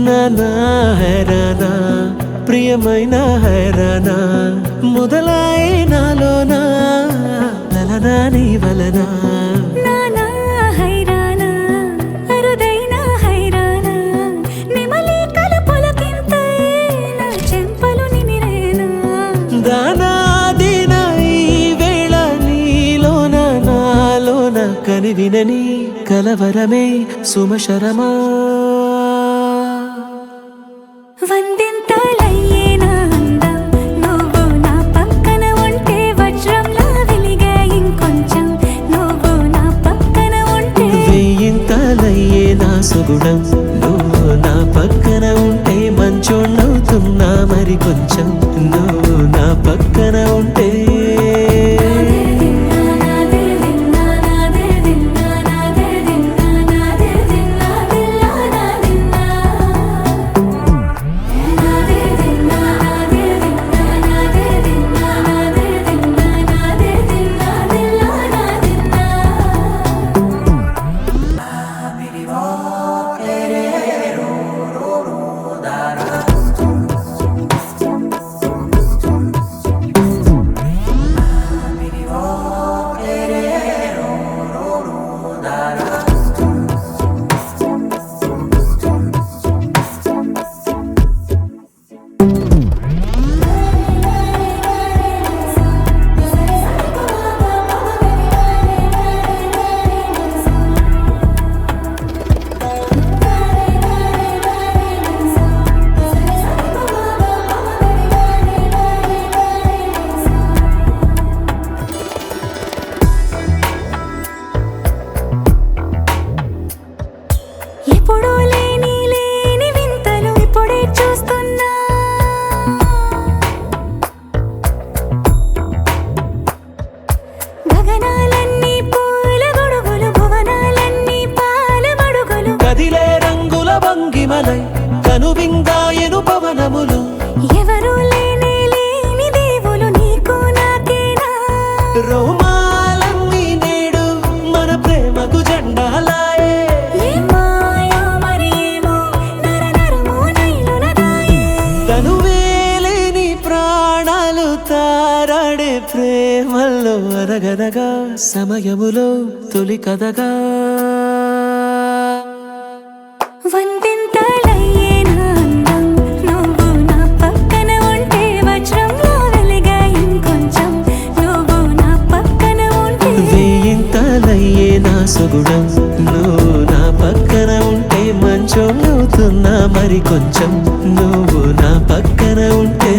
నానా హైరానా ప్రియమైన హైరానా మొదలాయి నాలోనా లలనా నీ వలనా నానా హైరానా అరుదైన హైరానా నెమలి కలుపులకింతై నా చెంపలు నిమిరేనా దానా దీనా ఈ వేళ నీలోన నాలోన కనివినని కలవరమే సుమశరమా వందింతలయ్యేనా అందం నువ్వు నా పక్కన ఉంటే వజ్రంలా వెలిగే ఇంకొంచెం నువ్వు నా పక్కన ఉంటే వెయ్యింతలయ్యే నా సుగుణం నువ్వు నా పక్కన ఉంటే మంచోణ్ణవుతున్నా మరి కొంచెం నువ్వు నా పక్కన ఉంటే ఎప్పుడూ లేని వింతలు ఇప్పుడే చూస్తున్నా గగనాలన్నీ పూల గొడుగులు భువనాలన్నీ పాల మడుగులు కదిలే రంగుల భంగిమలై కనువిందాయను పవనములు ఎవరూ లేని దేవులు నీకు నాకేనా రోమాలన్నీ నేడు మన ప్రేమకు జెండాలాయే మాయో మరేమో నరనరమో నైలునదాయే తనువేలేని ప్రాణాలు తారాడే ప్రేమల్లో అరగదగా సమయములో తొలి కదగా వందింతలయ్యేనా అందం నువ్వు నా పక్కన ఉంటే వజ్రంలా వెలిగే ఇంకొంచెం నువ్వు నా పక్కన ఉంటే వెయ్యింతలయ్యే నా సుగుణం నువ్వు నా పక్కన ఉంటే మంచోణ్ణవుతున్నా మరి కొంచెం నువ్వు నా పక్కన ఉంటే